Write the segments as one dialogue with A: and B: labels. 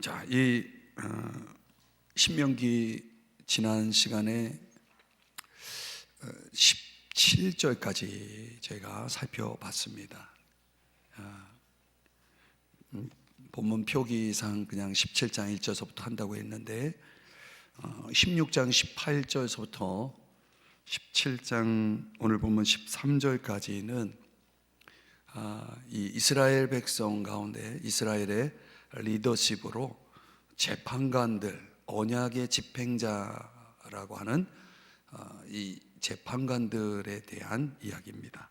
A: 자, 이 신명기 지난 시간에 17절까지 저희가 살펴봤습니다. 본문 표기상 그냥 17장 1절서부터 한다고 했는데 16장 18절서부터 17장 오늘 본문 13절까지는 이 이스라엘 백성 가운데 이스라엘의 리더십으로 재판관들, 언약의 집행자라고 하는 이 재판관들에 대한 이야기입니다.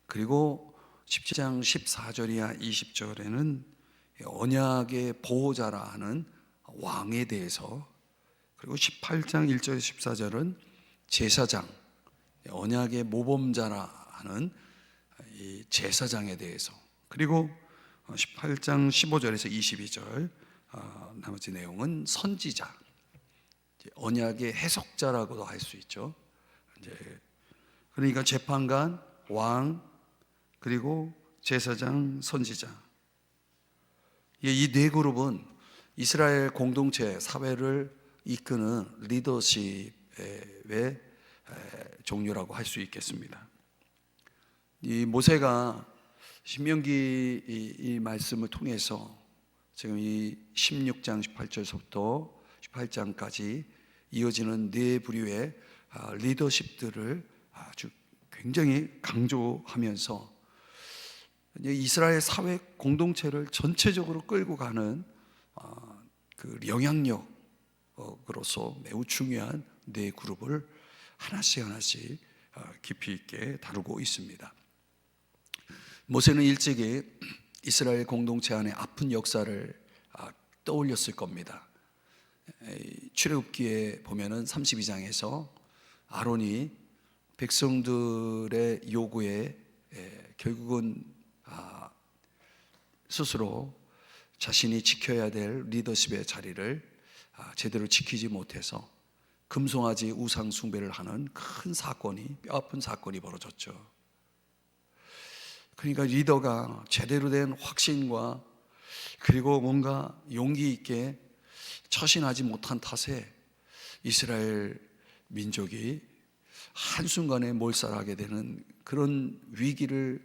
A: 그리고 17장 14절이야 20절에는 언약의 보호자라 하는 왕에 대해서, 그리고 18장 1절 14절은 제사장, 언약의 모범자라 하는 이 제사장에 대해서, 그리고 18장 15절에서 22절 나머지 내용은 선지자, 언약의 해석자라고도 할 수 있죠. 그러니까 재판관, 왕, 그리고 제사장, 선지자, 이 네 그룹은 이스라엘 공동체 사회를 이끄는 리더십의 종류라고 할 수 있겠습니다. 이 모세가 신명기 이 말씀을 통해서 지금 이 16장 18절서부터 18장까지 이어지는 네 부류의 리더십들을 아주 굉장히 강조하면서 이스라엘 사회 공동체를 전체적으로 끌고 가는 그 영향력으로서 매우 중요한 네 그룹을 하나씩 깊이 있게 다루고 있습니다. 모세는 일찍이 이스라엘 공동체 안에 아픈 역사를 떠올렸을 겁니다. 출애굽기에 보면은 32장에서 아론이 백성들의 요구에 결국은 스스로 자신이 지켜야 될 리더십의 자리를 제대로 지키지 못해서 금송아지 우상 숭배를 하는 큰 사건이, 뼈아픈 사건이 벌어졌죠. 그러니까 리더가 제대로 된 확신과 그리고 뭔가 용기 있게 처신하지 못한 탓에 이스라엘 민족이 한순간에 몰살하게 되는 그런 위기를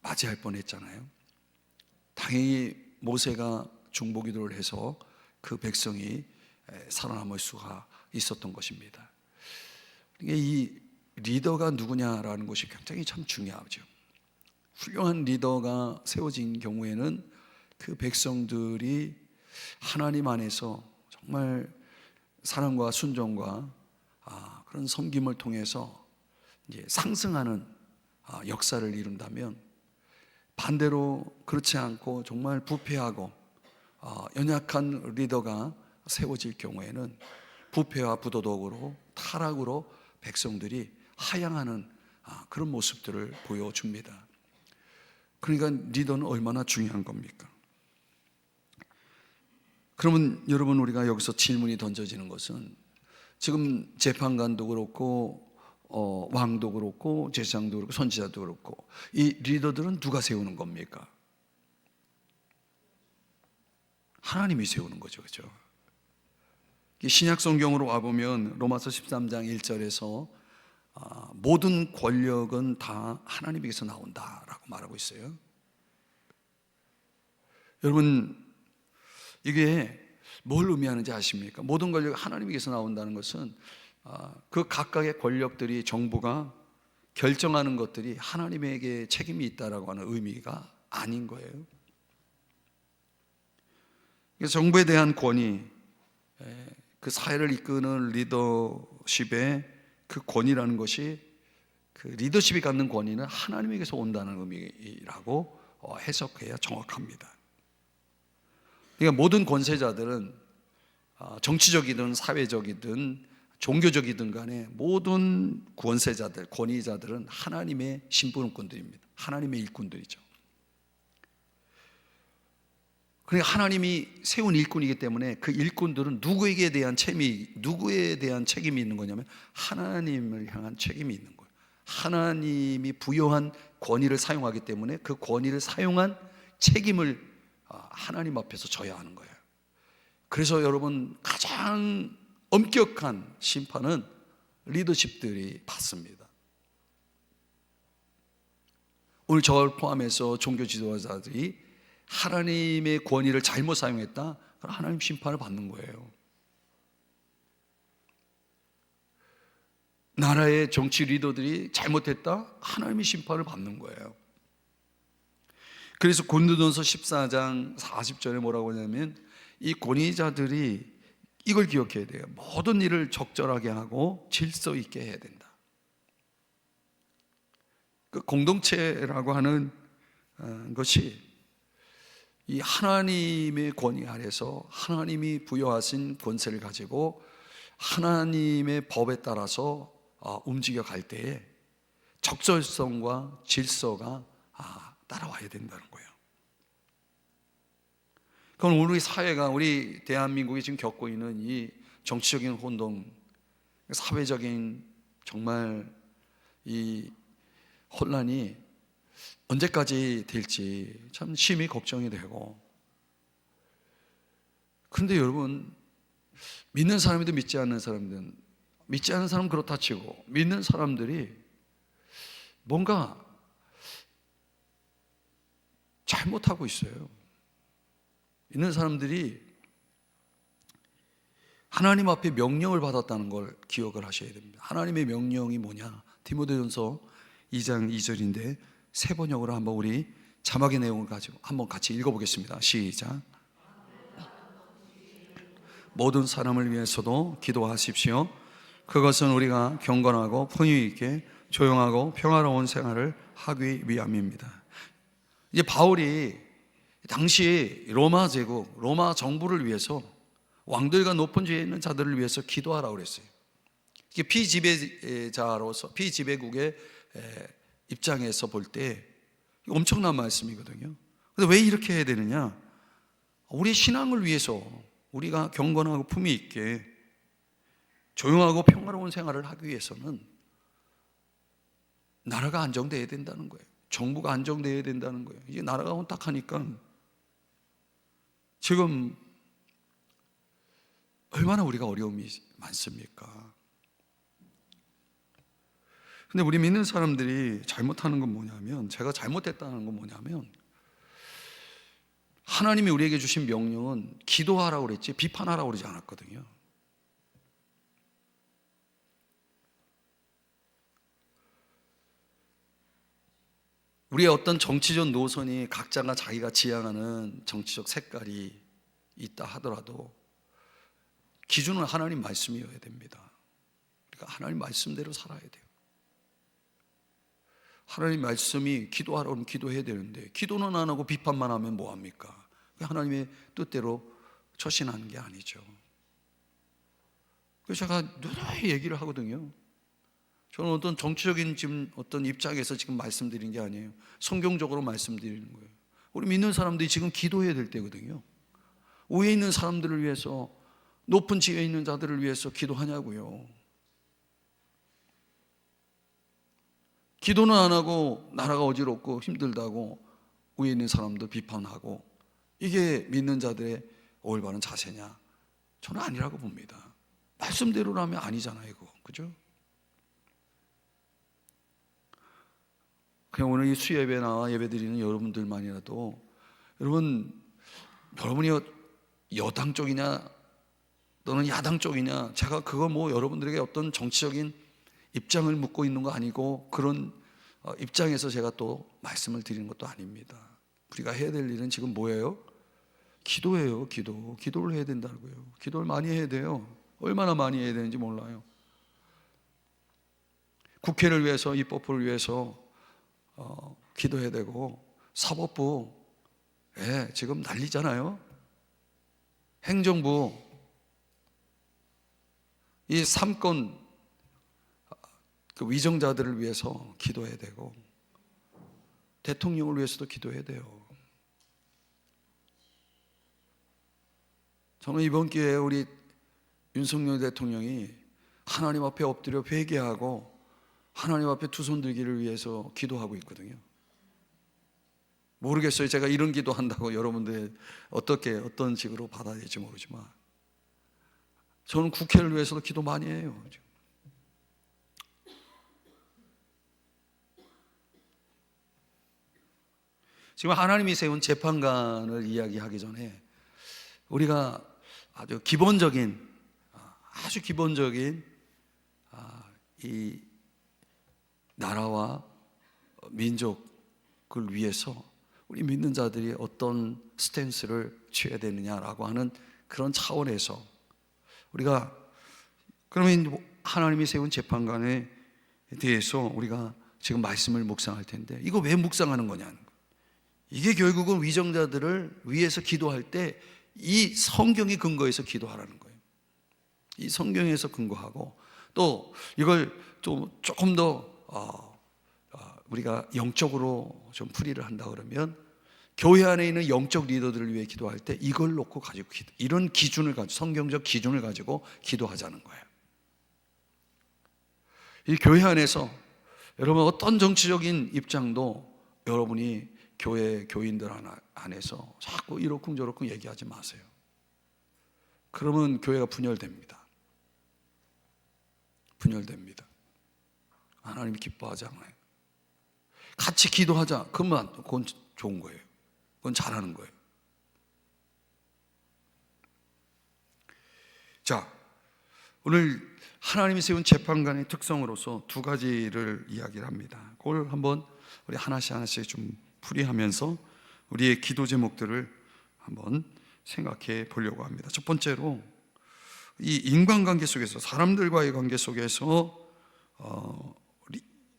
A: 맞이할 뻔했잖아요. 당연히 모세가 중보기도를 해서 그 백성이 살아남을 수가 있었던 것입니다. 이 리더가 누구냐라는 것이 굉장히 참 중요하죠. 훌륭한 리더가 세워진 경우에는 그 백성들이 하나님 안에서 정말 사랑과 순종과 그런 섬김을 통해서 이제 상승하는 역사를 이룬다면, 반대로 그렇지 않고 정말 부패하고 연약한 리더가 세워질 경우에는 부패와 부도덕으로 타락으로 백성들이 하향하는 그런 모습들을 보여줍니다. 그러니까 리더는 얼마나 중요한 겁니까? 그러면 여러분, 우리가 여기서 질문이 던져지는 것은, 지금 재판관도 그렇고 왕도 그렇고 제사장도 그렇고 선지자도 그렇고 이 리더들은 누가 세우는 겁니까? 하나님이 세우는 거죠, 그렇죠? 신약 성경으로 와보면 로마서 13장 1절에서 모든 권력은 다 하나님에게서 나온다라고 말하고 있어요. 여러분, 이게 뭘 의미하는지 아십니까? 모든 권력이 하나님에게서 나온다는 것은 그 각각의 권력들이, 정부가 결정하는 것들이 하나님에게 책임이 있다라고 하는 의미가 아닌 거예요. 그래서 정부에 대한 권위, 그 사회를 이끄는 리더십의 그 권위라는 것이, 그 리더십이 갖는 권위는 하나님에게서 온다는 의미라고 해석해야 정확합니다. 그러니까 모든 권세자들은 정치적이든 사회적이든 종교적이든 간에 모든 권세자들, 권위자들은 하나님의 심부름꾼들입니다. 하나님의 일꾼들이죠. 그러니까 하나님이 세운 일꾼이기 때문에 그 일꾼들은 누구에 대한 책임이 있는 거냐면 하나님을 향한 책임이 있는 거예요. 하나님이 부여한 권위를 사용하기 때문에 그 권위를 사용한 책임을 하나님 앞에서 져야 하는 거예요. 그래서 여러분, 가장 엄격한 심판은 리더십들이 받습니다. 오늘 저를 포함해서 종교 지도자들이 하나님의 권위를 잘못 사용했다, 그럼 하나님 심판을 받는 거예요. 나라의 정치 리더들이 잘못했다, 하나님의 심판을 받는 거예요. 그래서 고린도전서 14장 40절에 뭐라고 하냐면, 이 권위자들이 이걸 기억해야 돼요. 모든 일을 적절하게 하고 질서 있게 해야 된다. 그 공동체라고 하는 것이 이 하나님의 권위 아래서 하나님이 부여하신 권세를 가지고 하나님의 법에 따라서 움직여 갈 때에 적절성과 질서가 따라와야 된다는 거예요. 그럼 우리 사회가, 우리 대한민국이 지금 겪고 있는 이 정치적인 혼동, 사회적인 정말 이 혼란이 언제까지 될지 참 심히 걱정이 되고, 근데 여러분, 믿는 사람이든 믿지 않는 사람이든, 믿지 않는 사람은 그렇다 치고 믿는 사람들이 뭔가 잘못하고 있어요. 있는 사람들이 하나님 앞에 명령을 받았다는 걸 기억을 하셔야 됩니다. 하나님의 명령이 뭐냐? 디모데전서 2장 2절인데 세 번역으로 한번 우리 자막의 내용을 가지고 한번 같이 읽어보겠습니다. 시작. 모든 사람을 위해서도 기도하십시오. 그것은 우리가 경건하고 품위 있게 조용하고 평화로운 생활을 하기 위함입니다. 이제 바울이 당시 로마 제국, 로마 정부를 위해서, 왕들과 높은 지위에 있는 자들을 위해서 기도하라고 그랬어요. 이게 피지배자로서, 피지배국의 입장에서 볼 때 엄청난 말씀이거든요. 근데 왜 이렇게 해야 되느냐? 우리 신앙을 위해서 우리가 경건하고 품위 있게 조용하고 평화로운 생활을 하기 위해서는 나라가 안정되어야 된다는 거예요. 정부가 안정되어야 된다는 거예요. 이제 나라가 혼탁하니까 지금 얼마나 우리가 어려움이 많습니까? 근데 우리 믿는 사람들이 잘못하는 건 뭐냐면, 제가 잘못했다는 건 뭐냐면, 하나님이 우리에게 주신 명령은 기도하라고 그랬지 비판하라고 그러지 않았거든요. 우리의 어떤 정치적 노선이 각자가 자기가 지향하는 정치적 색깔이 있다 하더라도 기준은 하나님 말씀이어야 됩니다. 그러니까 하나님 말씀대로 살아야 돼요. 하나님 말씀이 기도하라고 하면 기도해야 되는데, 기도는 안 하고 비판만 하면 뭐합니까? 하나님의 뜻대로 처신하는 게 아니죠. 그래서 제가 누누이 얘기를 하거든요. 저는 어떤 정치적인 지금 어떤 입장에서 지금 말씀드리는 게 아니에요. 성경적으로 말씀드리는 거예요. 우리 믿는 사람들이 지금 기도해야 될 때거든요. 위에 있는 사람들을 위해서, 높은 지위에 있는 자들을 위해서 기도하냐고요. 기도는 안 하고 나라가 어지럽고 힘들다고 위에 있는 사람들 비판하고, 이게 믿는 자들의 올바른 자세냐? 저는 아니라고 봅니다. 말씀대로라면 아니잖아요, 이거. 그죠? 그냥 오늘 이 수예배 나와 예배 드리는 여러분들만이라도, 여러분이 여당 쪽이냐 또는 야당 쪽이냐, 제가 그거 뭐 여러분들에게 어떤 정치적인 입장을 묻고 있는 거 아니고, 그런 입장에서 제가 또 말씀을 드리는 것도 아닙니다. 우리가 해야 될 일은 지금 뭐예요? 기도예요. 기도를 해야 된다고요. 기도를 많이 해야 돼요. 얼마나 많이 해야 되는지 몰라요. 국회를 위해서, 입법부를 위해서 기도해야 되고, 사법부 지금 난리잖아요. 행정부, 이 삼권 그 위정자들을 위해서 기도해야 되고, 대통령을 위해서도 기도해야 돼요. 저는 이번 기회에 우리 윤석열 대통령이 하나님 앞에 엎드려 회개하고 하나님 앞에 두 손 들기를 위해서 기도하고 있거든요. 모르겠어요. 제가 이런 기도 한다고 여러분들 어떤 식으로 받아야 될지 모르지만 저는 국회를 위해서도 기도 많이 해요. 지금 하나님이 세운 재판관을 이야기하기 전에 우리가 아주 기본적인 이 나라와 민족을 위해서 우리 믿는 자들이 어떤 스탠스를 취해야 되느냐라고 하는 그런 차원에서 우리가 그러면 하나님이 세운 재판관에 대해서 우리가 지금 말씀을 묵상할 텐데 이거 왜 묵상하는 거냐는 거예요. 이게 결국은 위정자들을 위해서 기도할 때 이 성경이 근거해서 기도하라는 거예요. 이 성경에서 근거하고 또 이걸 좀 조금 더 우리가 영적으로 좀 풀이를 한다 그러면 교회 안에 있는 영적 리더들을 위해 기도할 때 이걸 놓고 가지고 이런 기준을 가지고 성경적 기준을 가지고 기도하자는 거예요. 이 교회 안에서 여러분 어떤 정치적인 입장도 여러분이 교회 교인들 안에서 자꾸 이러쿵저러쿵 얘기하지 마세요. 그러면 교회가 분열됩니다. 하나님 기뻐하지 않아요. 같이 기도하자. 그건 좋은 거예요. 그건 잘하는 거예요. 자, 오늘 하나님이 세운 재판관의 특성으로서 두 가지를 이야기를 합니다. 그걸 한번 우리 하나씩 좀 풀이하면서 우리의 기도 제목들을 한번 생각해 보려고 합니다. 첫 번째로 이 인간관계 속에서 사람들과의 관계 속에서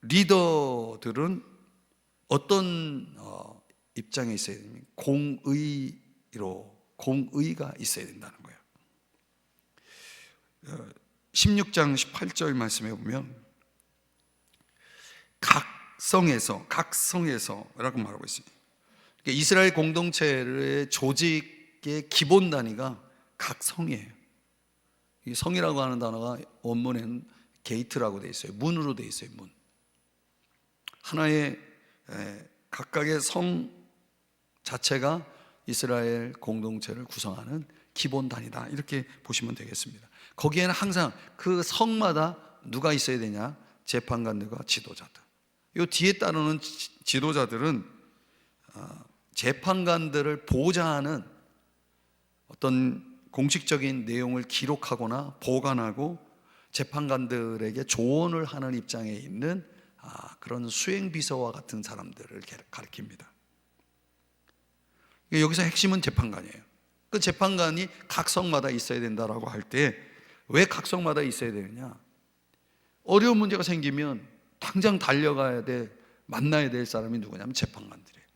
A: 리더들은 어떤 입장에 있어야 되냐면 공의가 있어야 된다는 거예요. 16장 18절 말씀해 보면 각성에서라고 말하고 있습니다. 그러니까 이스라엘 공동체의 조직의 기본 단위가 각성이에요. 이 성이라고 하는 단어가 원문에는 게이트라고 되어 있어요. 문으로 되어 있어요. 문. 하나의 각각의 성 자체가 이스라엘 공동체를 구성하는 기본 단위다. 이렇게 보시면 되겠습니다. 거기에는 항상 그 성마다 누가 있어야 되냐? 재판관들과 지도자들. 이 뒤에 따르는 지도자들은 재판관들을 보좌하는 어떤 공식적인 내용을 기록하거나 보관하고 재판관들에게 조언을 하는 입장에 있는 그런 수행비서와 같은 사람들을 가리킵니다. 여기서 핵심은 재판관이에요. 그 재판관이 각 성마다 있어야 된다라고 할 때 왜 각 성마다 있어야 되느냐? 어려운 문제가 생기면 당장 달려가야 돼, 만나야 될 사람이 누구냐면 재판관들이에요.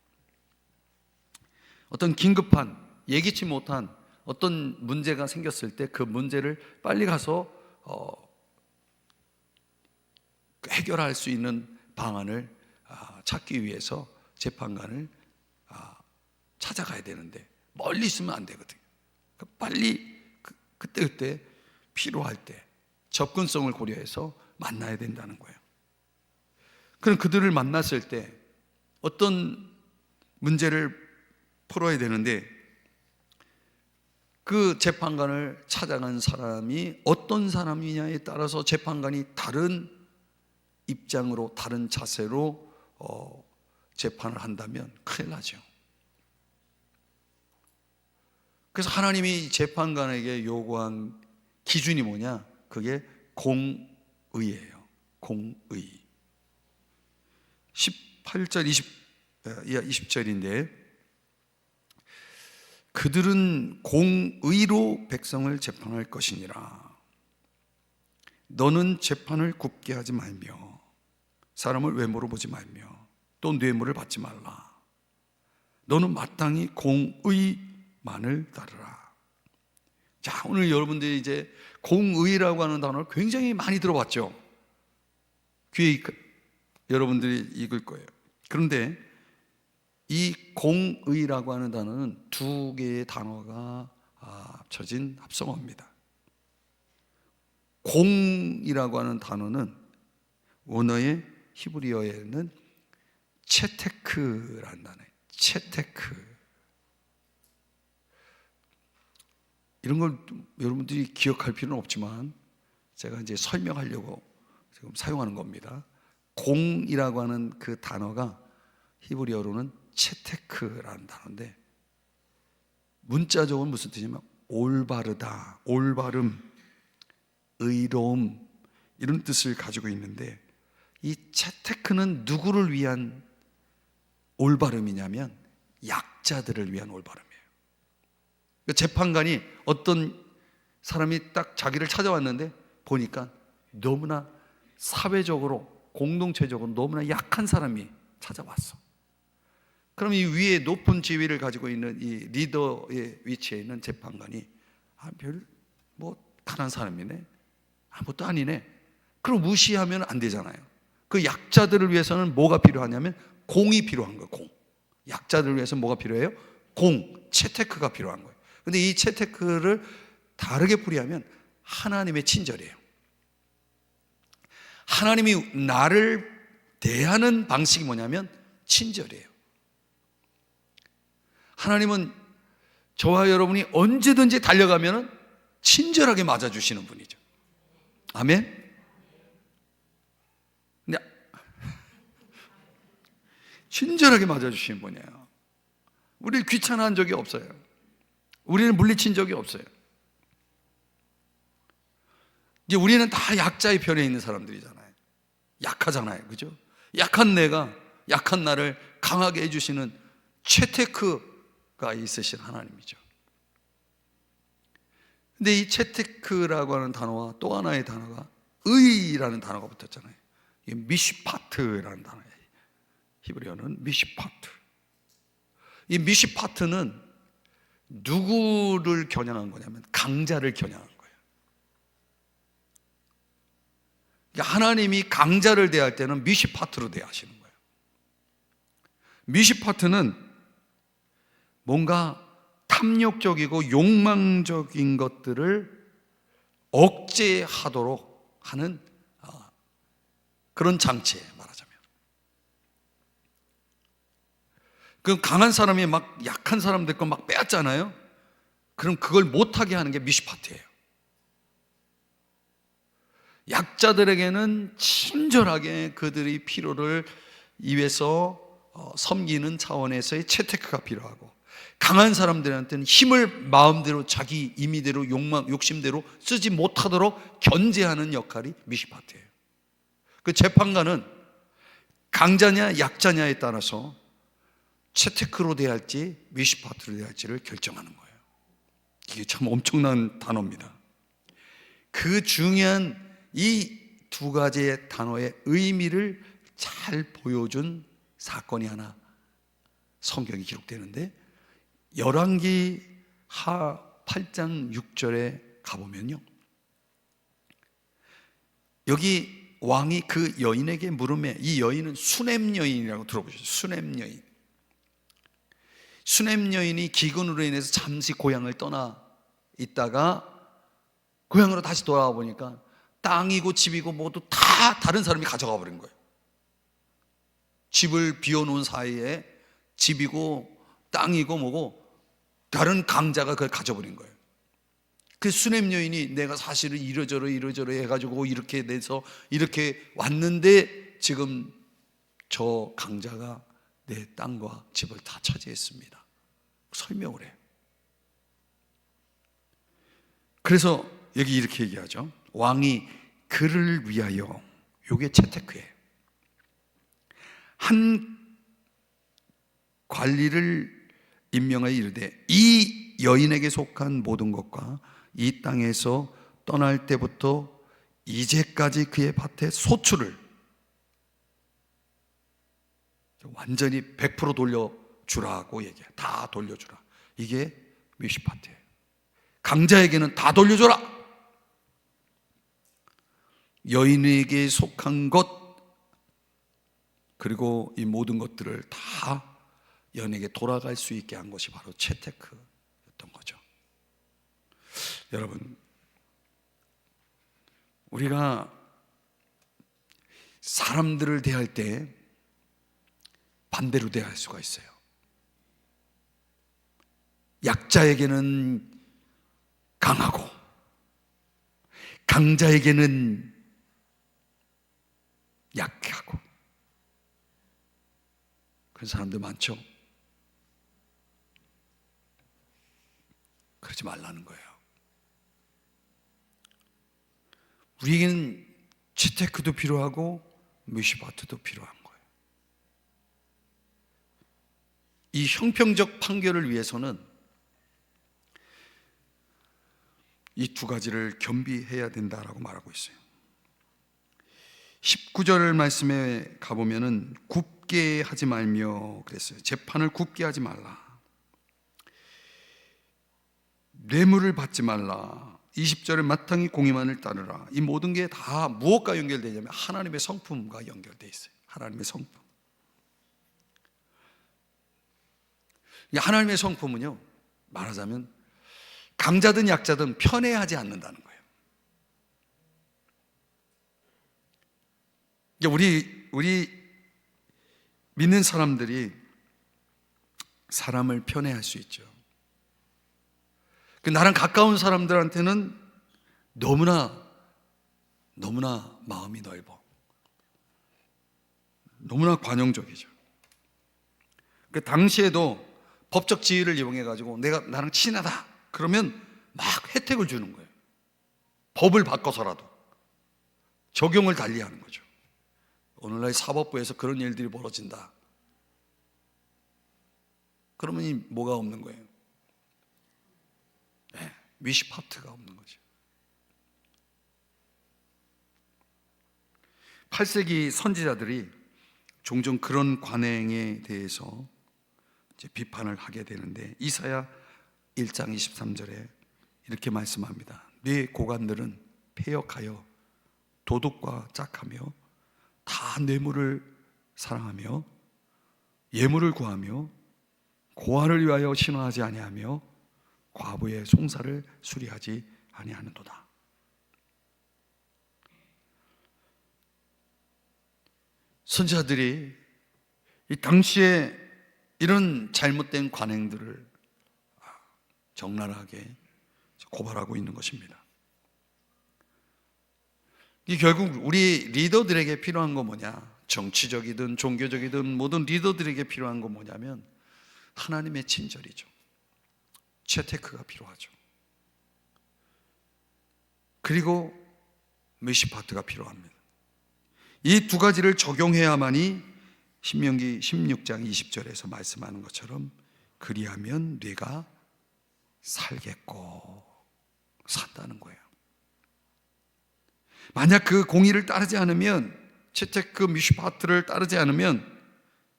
A: 어떤 긴급한, 예기치 못한 어떤 문제가 생겼을 때 그 문제를 빨리 가서 해결할 수 있는 방안을 찾기 위해서 재판관을 찾아가야 되는데 멀리 있으면 안 되거든요. 빨리 그때 필요할 때 접근성을 고려해서 만나야 된다는 거예요. 그럼 그들을 만났을 때 어떤 문제를 풀어야 되는데 그 재판관을 찾아간 사람이 어떤 사람이냐에 따라서 재판관이 다른 입장으로 다른 자세로 재판을 한다면 큰일 나죠. 그래서 하나님이 재판관에게 요구한 기준이 뭐냐? 그게 공의예요. 공의. 18절 20절인데 그들은 공의로 백성을 재판할 것이니라. 너는 재판을 굽게 하지 말며 사람을 외모로 보지 말며 또 뇌물을 받지 말라. 너는 마땅히 공의만을 따르라. 자, 오늘 여러분들이 이제 공의라고 하는 단어를 굉장히 많이 들어봤죠. 귀에 여러분들이 읽을 거예요. 그런데 이 공의라고 하는 단어는 두 개의 단어가 합쳐진 합성어입니다. 공이라고 하는 단어는 원어의 히브리어에는 체테크라는 단어예요. 채테크. 이런 걸 여러분들이 기억할 필요는 없지만 제가 이제 설명하려고 지금 사용하는 겁니다. 공이라고 하는 그 단어가 히브리어로는 채테크라는 단어인데, 문자적으로 무슨 뜻이냐면 올바르다, 올바름, 의로움, 이런 뜻을 가지고 있는데, 이 채테크는 누구를 위한 올바름이냐면 약자들을 위한 올바름이에요. 재판관이 어떤 사람이 딱 자기를 찾아왔는데 보니까 너무나 사회적으로, 공동체적으로 너무나 약한 사람이 찾아왔어. 그럼 이 위에 높은 지위를 가지고 있는 이 리더의 위치에 있는 재판관이 가난한 사람이네, 아무것도 아니네, 그럼 무시하면 안 되잖아요. 그 약자들을 위해서는 뭐가 필요하냐면 공이 필요한 거예요. 공. 약자들을 위해서 뭐가 필요해요? 공, 채테크가 필요한 거예요. 근데 이 채테크를 다르게 풀이하면 하나님의 친절이에요. 하나님이 나를 대하는 방식이 뭐냐면 친절이에요. 하나님은 저와 여러분이 언제든지 달려가면 친절하게 맞아주시는 분이죠. 아멘? 근데 친절하게 맞아주시는 분이에요. 우리를 귀찮아한 적이 없어요. 우리는 물리친 적이 없어요. 이제 우리는 다 약자의 편에 있는 사람들이잖아요. 약하잖아요. 그죠? 약한 내가, 약한 나를 강하게 해주시는 채테크가 있으신 하나님이죠. 근데 이 채테크라고 하는 단어와 또 하나의 단어가 의라는 단어가 붙었잖아요. 이게 미시파트라는 단어예요. 히브리어는 미시파트. 이 미시파트는 누구를 겨냥한 거냐면 강자를 겨냥한 거예요. 그러니까 하나님이 강자를 대할 때는 미시파트로 대하시는 거예요. 미시파트는 뭔가 탐욕적이고 욕망적인 것들을 억제하도록 하는 그런 장치예요, 말하자면. 그럼 강한 사람이 막 약한 사람들 거 막 빼앗잖아요. 그럼 그걸 못하게 하는 게 미시파트예요. 약자들에게는 친절하게 그들의 필요를 위해서 섬기는 차원에서의 채테크가 필요하고, 강한 사람들한테는 힘을 마음대로 자기 임의대로 욕심대로 쓰지 못하도록 견제하는 역할이 미시파트예요. 그 재판관은 강자냐 약자냐에 따라서 채테크로 대할지 미시파트로 대할지를 결정하는 거예요. 이게 참 엄청난 단어입니다. 그 중요한 이 두 가지의 단어의 의미를 잘 보여준 사건이 하나 성경에 기록되는데, 열왕기 하 8장 6절에 가보면요, 여기 왕이 그 여인에게 물음에, 이 여인은 수넴 여인이라고 들어보셨죠? 수넴 여인. 수넴 여인이 기근으로 인해서 잠시 고향을 떠나 있다가 고향으로 다시 돌아와 보니까 땅이고 집이고 모두 다 다른 사람이 가져가 버린 거예요. 집을 비워놓은 사이에 집이고 땅이고 뭐고 다른 강자가 그걸 가져버린 거예요. 그 수넴 여인이 내가 사실은 이러저러 해가지고 이렇게 돼서 이렇게 왔는데 지금 저 강자가 내 땅과 집을 다 차지했습니다, 설명을 해요. 그래서 여기 이렇게 얘기하죠. 왕이 그를 위하여, 요게 채테크예요, 한 관리를 임명하여 이르되 이 여인에게 속한 모든 것과 이 땅에서 떠날 때부터 이제까지 그의 밭에 소출을 완전히 100% 돌려주라고 얘기해요. 다 돌려주라. 이게 미시파트예요. 강자에게는 다 돌려줘라. 여인에게 속한 것, 그리고 이 모든 것들을 다 여인에게 돌아갈 수 있게 한 것이 바로 채테크였던 거죠. 여러분, 우리가 사람들을 대할 때 반대로 대할 수가 있어요. 약자에게는 강하고 강자에게는 약하고, 그런 사람들 많죠. 그러지 말라는 거예요. 우리에게는 재테크도 필요하고 미시파트도 필요한 거예요. 이 형평적 판결을 위해서는 이 두 가지를 겸비해야 된다라고 말하고 있어요. 19절 말씀에 가보면은 굽게 하지 말며 그랬어요. 재판을 굽게 하지 말라, 뇌물을 받지 말라. 20절에 마땅히 공의만을 따르라. 이 모든 게 다 무엇과 연결되냐면 하나님의 성품과 연결되어 있어요. 하나님의 성품. 하나님의 성품은요, 말하자면 강자든 약자든 편애하지 않는다는 거예요. 우리 믿는 사람들이 사람을 편애할 수 있죠. 나랑 가까운 사람들한테는 너무나 마음이 넓어, 너무나 관용적이죠. 그 당시에도 법적 지위를 이용해 가지고 나랑 친하다 그러면 막 혜택을 주는 거예요. 법을 바꿔서라도 적용을 달리하는 거죠. 오늘날 사법부에서 그런 일들이 벌어진다 그러면 뭐가 없는 거예요? 네, 미시파트가 없는 거죠. 8세기 선지자들이 종종 그런 관행에 대해서 이제 비판을 하게 되는데, 이사야 1장 23절에 이렇게 말씀합니다. 네 고관들은 패역하여 도둑과 짝하며 다 뇌물을 사랑하며 예물을 구하며 고아를 위하여 신원하지 아니하며 과부의 송사를 수리하지 아니하는도다. 선지자들이 이 당시에 이런 잘못된 관행들을 적나라하게 고발하고 있는 것입니다. 이 결국 우리 리더들에게 필요한 거 뭐냐? 정치적이든 종교적이든 모든 리더들에게 필요한 거 뭐냐면 하나님의 친절이죠. 재테크가 필요하죠. 그리고 미시파트가 필요합니다. 이 두 가지를 적용해야만이 신명기 16장 20절에서 말씀하는 것처럼 그리하면 뇌가 살겠고 산다는 거예요. 만약 그 공의를 따르지 않으면, 재테크 미시파트를 따르지 않으면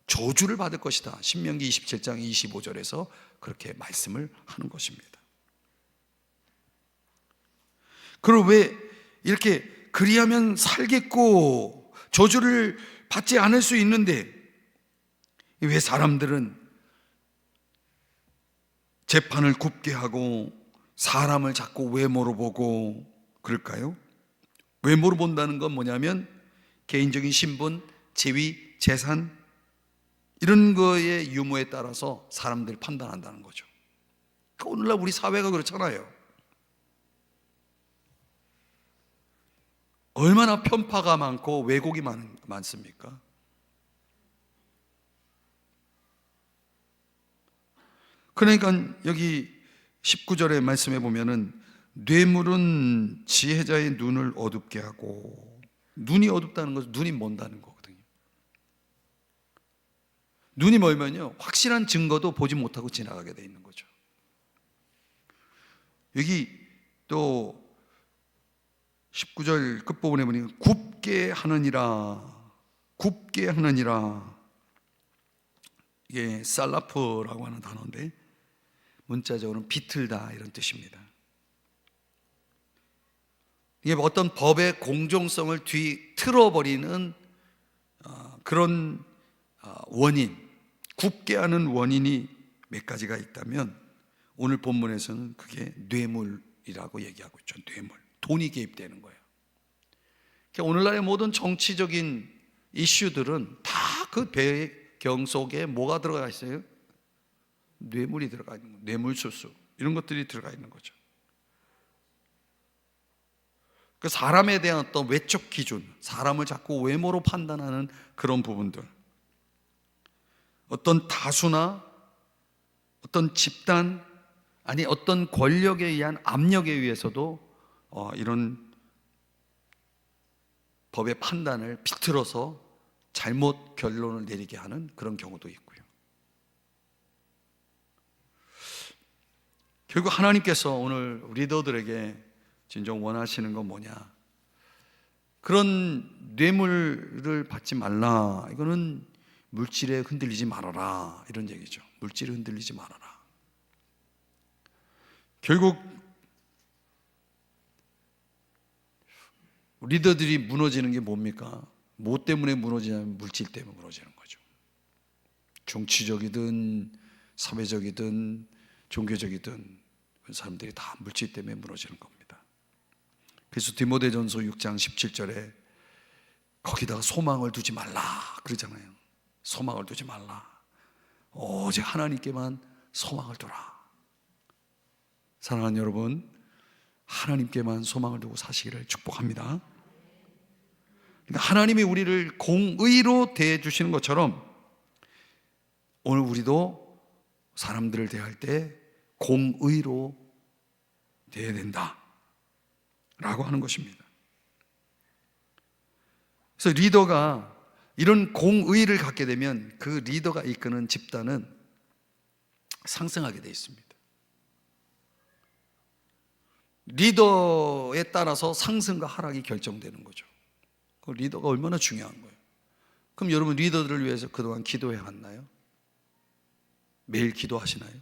A: 저주를 받을 것이다. 신명기 27장 25절에서 그렇게 말씀을 하는 것입니다. 그리고 왜 이렇게 그리하면 살겠고 저주를 받지 않을 수 있는데 왜 사람들은 재판을 굽게 하고 사람을 자꾸 외모로 보고 그럴까요? 외모로 본다는 건 뭐냐면 개인적인 신분, 지위, 재산 이런 거의 유무에 따라서 사람들이 판단한다는 거죠. 오늘날 우리 사회가 그렇잖아요. 얼마나 편파가 많고 왜곡이 많습니까? 그러니까 여기 19절의 말씀에 보면은 뇌물은 지혜자의 눈을 어둡게 하고, 눈이 어둡다는 것은 눈이 먼다는 거거든요. 눈이 멀면요 확실한 증거도 보지 못하고 지나가게 돼 있는 거죠. 여기 또 19절 끝부분에 보니 굽게 하느니라, 굽게 하느니라. 이게 살라프라고 하는 단어인데 문자적으로는 비틀다 이런 뜻입니다. 이게 어떤 법의 공정성을 뒤틀어버리는 그런 원인, 굽게 하는 원인이 몇 가지가 있다면 오늘 본문에서는 그게 뇌물이라고 얘기하고 있죠. 뇌물, 돈이 개입되는 거예요. 그러니까 오늘날의 모든 정치적인 이슈들은 다 그 배경 속에 뭐가 들어가 있어요? 뇌물이 들어가 있는 거예요. 뇌물수수 이런 것들이 들어가 있는 거죠. 그 사람에 대한 어떤 외적 기준, 사람을 자꾸 외모로 판단하는 그런 부분들, 어떤 다수나 어떤 집단, 아니 어떤 권력에 의한 압력에 의해서도 이런 법의 판단을 비틀어서 잘못 결론을 내리게 하는 그런 경우도 있고요. 결국 하나님께서 오늘 리더들에게 진정 원하시는 건 뭐냐? 그런 뇌물을 받지 말라. 이거는 물질에 흔들리지 말아라. 이런 얘기죠. 물질에 흔들리지 말아라. 결국 리더들이 무너지는 게 뭡니까? 뭐 때문에 무너지냐면 물질 때문에 무너지는 거죠. 정치적이든 사회적이든 종교적이든 그 사람들이 다 물질 때문에 무너지는 겁니다. 그래서 디모데전서 6장 17절에 거기다가 소망을 두지 말라 그러잖아요. 소망을 두지 말라. 오직 하나님께만 소망을 두라. 사랑하는 여러분, 하나님께만 소망을 두고 사시기를 축복합니다. 그러니까 하나님이 우리를 공의로 대해 주시는 것처럼 오늘 우리도 사람들을 대할 때 공의로 대해야 된다 라고 하는 것입니다. 그래서 리더가 이런 공의를 갖게 되면 그 리더가 이끄는 집단은 상승하게 되어 있습니다. 리더에 따라서 상승과 하락이 결정되는 거죠. 그 리더가 얼마나 중요한 거예요. 그럼 여러분 리더들을 위해서 그동안 기도해 왔나요? 매일 기도하시나요?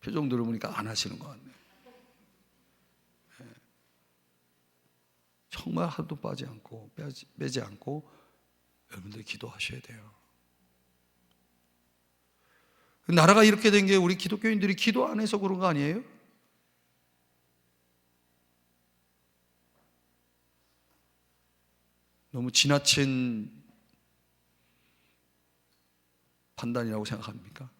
A: 표정 들어보니까 안 하시는 것 같네요. 정말 하루도 빠지 않고 빼지 않고 여러분들이 기도하셔야 돼요. 나라가 이렇게 된 게 우리 기독교인들이 기도 안 해서 그런 거 아니에요? 너무 지나친 판단이라고 생각합니까?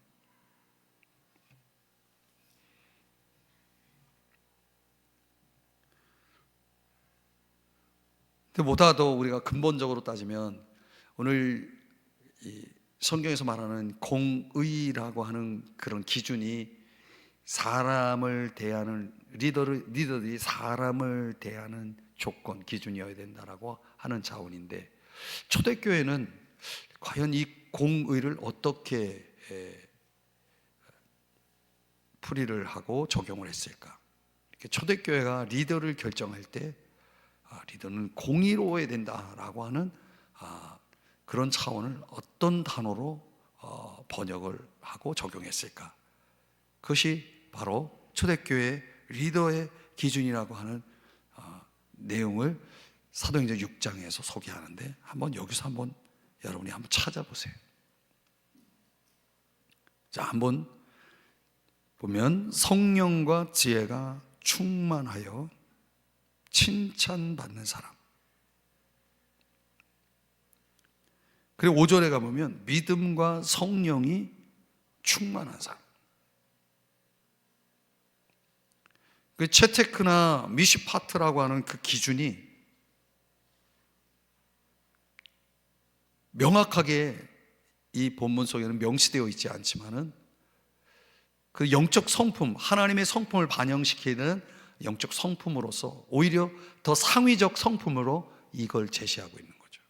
A: 근데 보다 더 우리가 근본적으로 따지면 오늘 이 성경에서 말하는 공의라고 하는 그런 기준이 사람을 대하는 리더들이 사람을 대하는 조건, 기준이어야 된다라고 하는 자원인데 초대교회는 과연 이 공의를 어떻게 풀이를 하고 적용을 했을까? 이렇게 초대교회가 리더를 결정할 때 리더는 공의로워야 된다라고 하는 그런 차원을 어떤 단어로 번역을 하고 적용했을까? 그것이 바로 초대교회 리더의 기준이라고 하는 내용을 사도행전 6장에서 소개하는데 여기서 여러분이 한번 찾아보세요. 자, 한번 보면 성령과 지혜가 충만하여 칭찬받는 사람. 그리고 5절에 가보면 믿음과 성령이 충만한 사람. 그 채테크나 미시파트라고 하는 그 기준이 명확하게 이 본문 속에는 명시되어 있지 않지만은 그 영적 성품, 하나님의 성품을 반영시키는 영적 성품으로서 오히려 더 상위적 성품으로 이걸 제시하고 있는 거죠.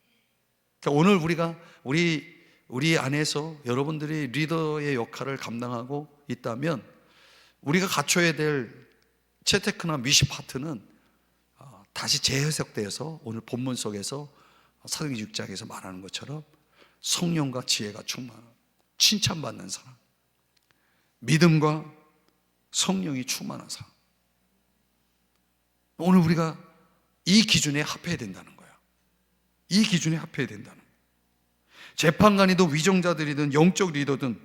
A: 그러니까 오늘 우리가 우리 안에서 여러분들이 리더의 역할을 감당하고 있다면 우리가 갖춰야 될 채테크나 미시파트는 다시 재해석되어서 오늘 본문 속에서 사도행전 6장에서 말하는 것처럼 성령과 지혜가 충만한 칭찬받는 사람, 믿음과 성령이 충만한 사람. 오늘 우리가 이 기준에 합해야 된다는 거야. 이 기준에 합해야 된다는 거야. 재판관이든 위정자들이든 영적 리더든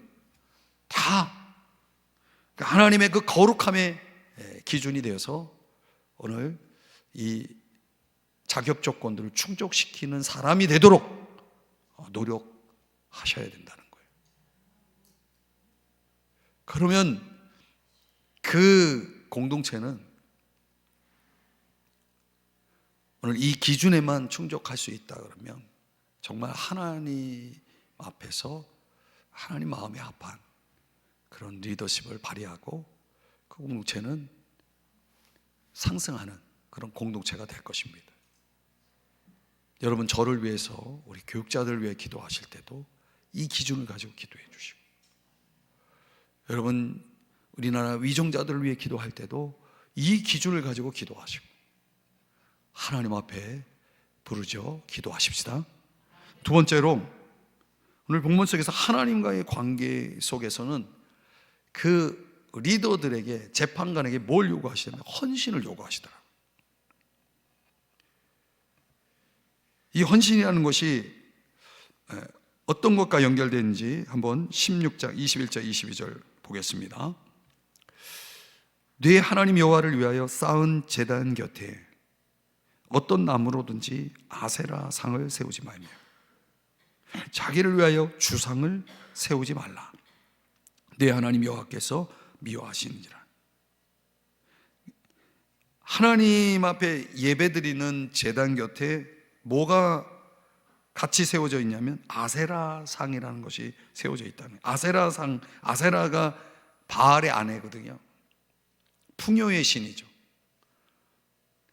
A: 다 하나님의 그 거룩함의 기준이 되어서 오늘 이 자격 조건들을 충족시키는 사람이 되도록 노력하셔야 된다는 거예요. 그러면 그 공동체는 오늘 이 기준에만 충족할 수 있다 그러면 정말 하나님 앞에서 하나님 마음에 합한 그런 리더십을 발휘하고 그 공동체는 상승하는 그런 공동체가 될 것입니다. 여러분, 저를 위해서, 우리 교육자들을 위해 기도하실 때도 이 기준을 가지고 기도해 주시고, 여러분 우리나라 위종자들을 위해 기도할 때도 이 기준을 가지고 기도하시고 하나님 앞에 부르짖어 기도하십시다. 두 번째로, 오늘 본문 속에서 하나님과의 관계 속에서는 그 리더들에게, 재판관에게 뭘 요구하시냐면 헌신을 요구하시더라고요. 이 헌신이라는 것이 어떤 것과 연결되는지 한번 16장 21절 22절 보겠습니다. 네 하나님 여호와를 위하여 쌓은 제단 곁에 어떤 나무로든지 아세라 상을 세우지 말며 자기를 위하여 주상을 세우지 말라. 네 하나님 여호와께서 미워하시는지라. 하나님 앞에 예배드리는 제단 곁에 뭐가 같이 세워져 있냐면 아세라 상이라는 것이 세워져 있다는 거예요. 아세라 상, 아세라가 바알의 아내거든요. 풍요의 신이죠.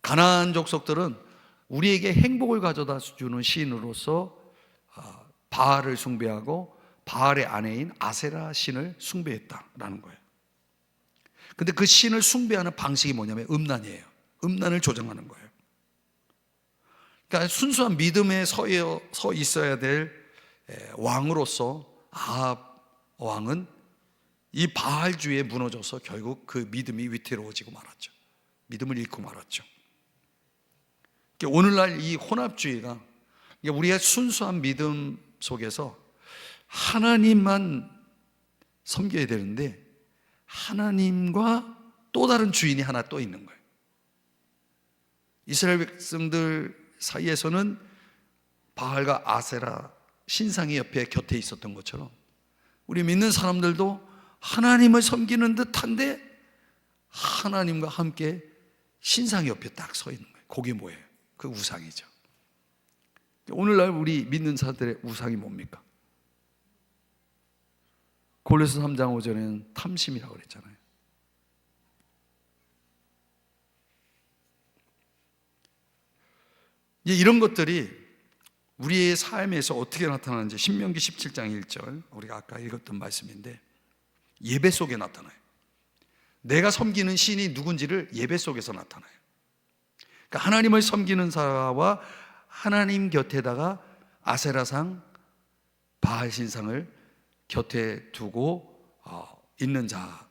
A: 가나안 족속들은 우리에게 행복을 가져다 주는 신으로서 바알을 숭배하고 바알의 아내인 아세라 신을 숭배했다라는 거예요. 근데 그 신을 숭배하는 방식이 뭐냐면 음란이에요. 음란을 조장하는 거예요. 그러니까 순수한 믿음에 서 있어야 될 왕으로서 아합 왕은 이 바알주의에 무너져서 결국 그 믿음이 위태로워지고 말았죠. 믿음을 잃고 말았죠. 그러니까 오늘날 이 혼합주의가, 우리의 순수한 믿음 속에서 하나님만 섬겨야 되는데 하나님과 또 다른 주인이 하나 또 있는 거예요. 이스라엘 백성들 사이에서는 바알과 아세라 신상이 옆에 곁에 있었던 것처럼 우리 믿는 사람들도 하나님을 섬기는 듯한데 하나님과 함께 신상이 옆에 딱 서 있는 거예요. 그게 뭐예요? 그 우상이죠. 오늘날 우리 믿는 사람들의 우상이 뭡니까? 골로새 3장 5절에는 탐심이라고 그랬잖아요. 이런 것들이 우리의 삶에서 어떻게 나타나는지 신명기 17장 1절, 우리가 아까 읽었던 말씀인데 예배 속에 나타나요. 내가 섬기는 신이 누군지를 예배 속에서 나타나요. 그러니까 하나님을 섬기는 자와 하나님 곁에다가 아세라상, 바알 신상을 곁에 두고 있는 자,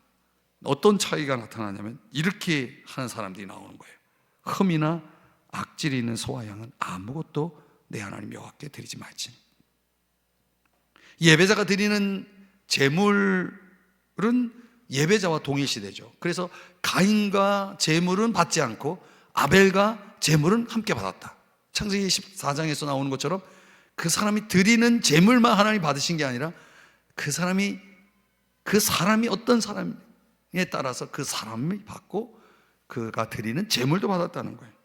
A: 어떤 차이가 나타나냐면 이렇게 하는 사람들이 나오는 거예요. 흠이나 악질이 있는 소와 양은 아무것도 내 하나님 여호와께 드리지 말지. 예배자가 드리는 제물은 예배자와 동일시되죠. 그래서 가인과 제물은 받지 않고 아벨과 제물은 함께 받았다. 창세기 14장에서 나오는 것처럼 그 사람이 드리는 제물만 하나님 받으신 게 아니라 그 사람이 어떤 사람에 따라서 그 사람이 받고 그가 드리는 제물도 받았다는 거예요.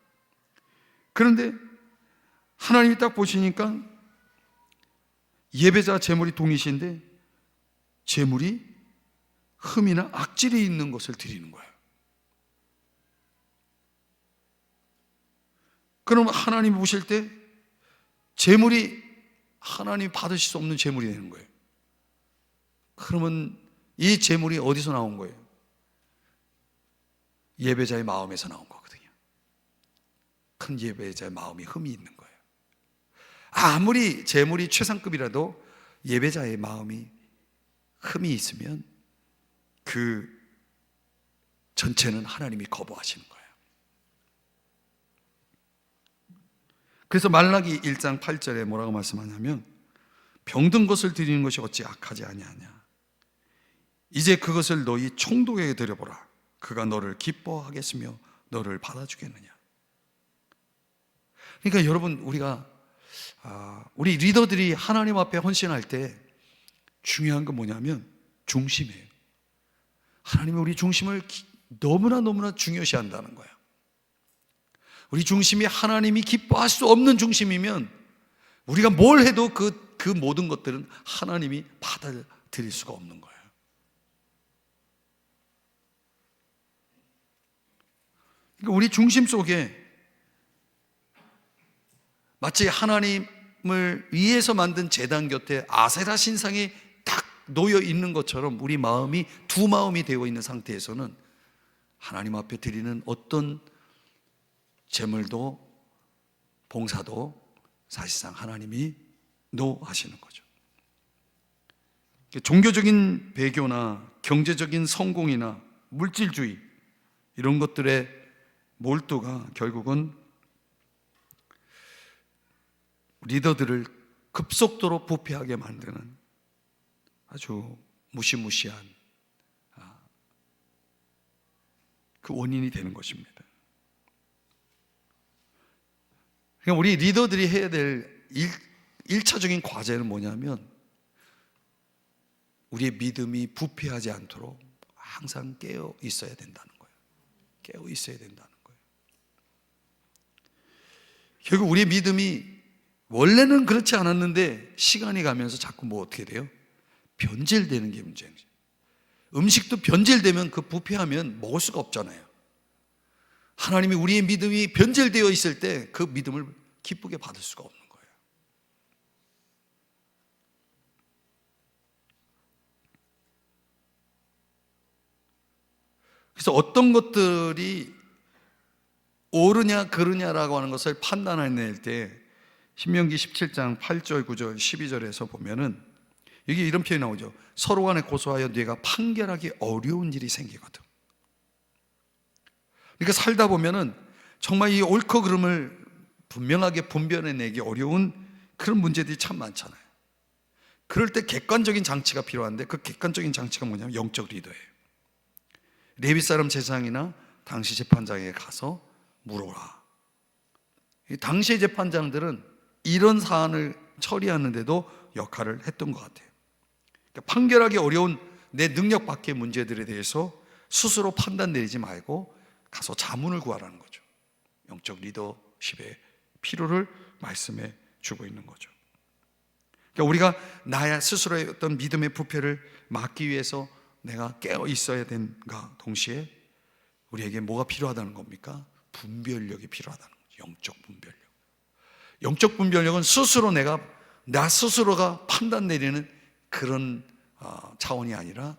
A: 그런데 하나님이 딱 보시니까 예배자 제물이 동일시인데 제물이 흠이나 악질이 있는 것을 드리는 거예요. 그러면 하나님이 보실 때 제물이 하나님이 받으실 수 없는 제물이 되는 거예요. 그러면 이 제물이 어디서 나온 거예요? 예배자의 마음에서 나온 거거든요. 큰 예배자의 마음이 흠이 있는 거예요. 아무리 제물이 최상급이라도 예배자의 마음이 흠이 있으면 그 전체는 하나님이 거부하시는 거예요. 그래서 말라기 1장 8절에 뭐라고 말씀하냐면 병든 것을 드리는 것이 어찌 악하지 아니하냐. 이제 그것을 너희 총독에게 드려보라. 그가 너를 기뻐하겠으며 너를 받아주겠느냐. 그러니까 여러분, 우리 리더들이 하나님 앞에 헌신할 때 중요한 건 뭐냐면 중심이에요. 하나님이 우리 중심을 너무나 중요시한다는 거예요. 우리 중심이 하나님이 기뻐할 수 없는 중심이면 우리가 뭘 해도 그 모든 것들은 하나님이 받아들일 수가 없는 거예요. 그러니까 우리 중심 속에 마치 하나님을 위해서 만든 제단 곁에 아세라 신상이 딱 놓여 있는 것처럼 우리 마음이 두 마음이 되어 있는 상태에서는 하나님 앞에 드리는 어떤 제물도 봉사도 사실상 하나님이 노하시는 거죠. 종교적인 배교나 경제적인 성공이나 물질주의 이런 것들의 몰두가 결국은 리더들을 급속도로 부패하게 만드는 아주 무시무시한 그 원인이 되는 것입니다. 그러니까 우리 리더들이 해야 될 1차적인 과제는 뭐냐면 우리의 믿음이 부패하지 않도록 항상 깨어 있어야 된다는 거예요. 깨어 있어야 된다는 거예요. 결국 우리의 믿음이 원래는 그렇지 않았는데 시간이 가면서 자꾸 어떻게 돼요? 변질되는 게 문제예요. 음식도 변질되면 그 부패하면 먹을 수가 없잖아요. 하나님이 우리의 믿음이 변질되어 있을 때 그 믿음을 기쁘게 받을 수가 없는 거예요. 그래서 어떤 것들이 옳으냐 그르냐라고 하는 것을 판단해낼 때 신명기 17장 8절, 9절, 12절에서 보면은 여기 이런 표현이 나오죠. 서로 간에 고소하여 네가 판결하기 어려운 일이 생기거든. 그러니까 살다 보면은 정말 이 옳고 그름을 분명하게 분별해내기 어려운 그런 문제들이 참 많잖아요. 그럴 때 객관적인 장치가 필요한데 그 객관적인 장치가 뭐냐면 영적 리더예요. 레위 사람 제사장이나 당시 재판장에게 가서 물어라. 당시의 재판장들은 이런 사안을 처리하는데도 역할을 했던 것 같아요. 그러니까 판결하기 어려운 내 능력 밖의 문제들에 대해서 스스로 판단 내리지 말고 가서 자문을 구하라는 거죠. 영적 리더십의 필요를 말씀해 주고 있는 거죠. 그러니까 우리가 나의 스스로의 어떤 믿음의 부패를 막기 위해서 내가 깨어 있어야 된가 동시에 우리에게 뭐가 필요하다는 겁니까? 분별력이 필요하다는 거죠. 영적 분별력. 영적 분별력은 스스로 나 스스로가 판단 내리는 그런 차원이 아니라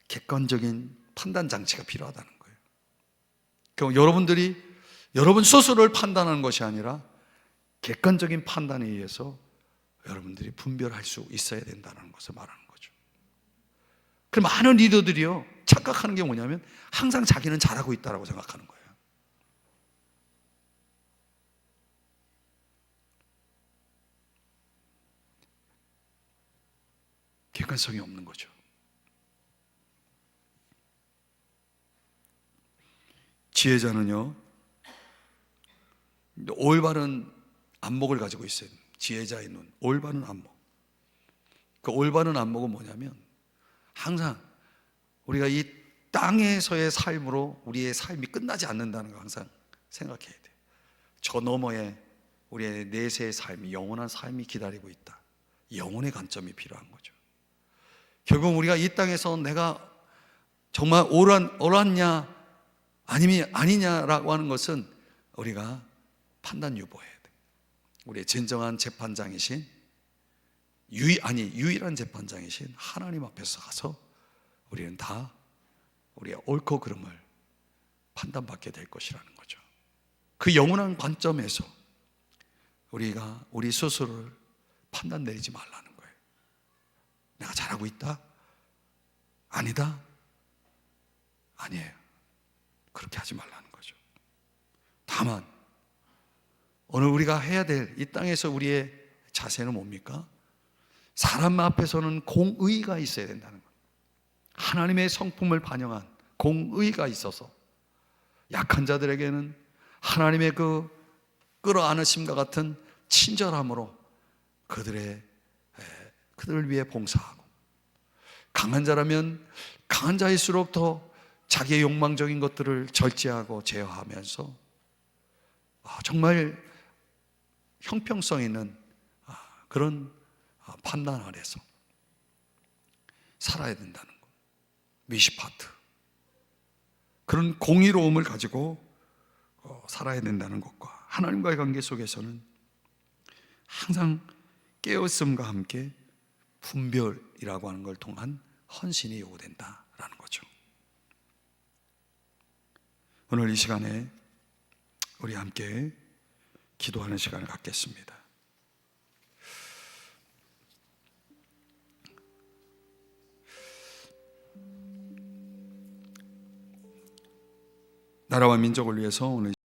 A: 객관적인 판단 장치가 필요하다는 거예요. 그럼 여러분 스스로를 판단하는 것이 아니라 객관적인 판단에 의해서 여러분들이 분별할 수 있어야 된다는 것을 말하는 거죠. 그럼 많은 리더들이요 착각하는 게 뭐냐면 항상 자기는 잘하고 있다고 생각하는 거예요. 객관성이 없는 거죠. 지혜자는요 올바른 안목을 가지고 있어요. 지혜자의 눈, 올바른 안목. 그 올바른 안목은 뭐냐면 항상 우리가 이 땅에서의 삶으로 우리의 삶이 끝나지 않는다는 거 항상 생각해야 돼요. 저 너머에 우리의 내세의 삶이, 영원한 삶이 기다리고 있다. 영혼의 관점이 필요한 거죠. 결국 우리가 이 땅에서 내가 정말 옳았냐 아니냐라고 하는 것은 우리가 판단 유보해야 돼. 우리의 진정한 재판장이신 유일한 재판장이신 하나님 앞에서 가서 우리는 다 우리의 옳고 그름을 판단받게 될 것이라는 거죠. 그 영원한 관점에서 우리가 우리 스스로를 판단 내리지 말라는 거예요. 내가 잘하고 있다? 아니다? 아니에요. 그렇게 하지 말라는 거죠. 다만 오늘 우리가 해야 될 이 땅에서 우리의 자세는 뭡니까? 사람 앞에서는 공의가 있어야 된다는 거예요. 하나님의 성품을 반영한 공의가 있어서 약한 자들에게는 하나님의 그 끌어안으심과 같은 친절함으로 그들을 위해 봉사하고, 강한 자라면 강한 자일수록 더 자기의 욕망적인 것들을 절제하고 제어하면서 정말 형평성 있는 그런 판단 아래서 살아야 된다는 것. 미시파트, 그런 공의로움을 가지고 살아야 된다는 것과 하나님과의 관계 속에서는 항상 깨어있음과 함께 분별이라고 하는 걸 통한 헌신이 요구된다라는 거죠. 오늘 이 시간에 우리 함께 기도하는 시간을 갖겠습니다. 나라와 민족을 위해서 오늘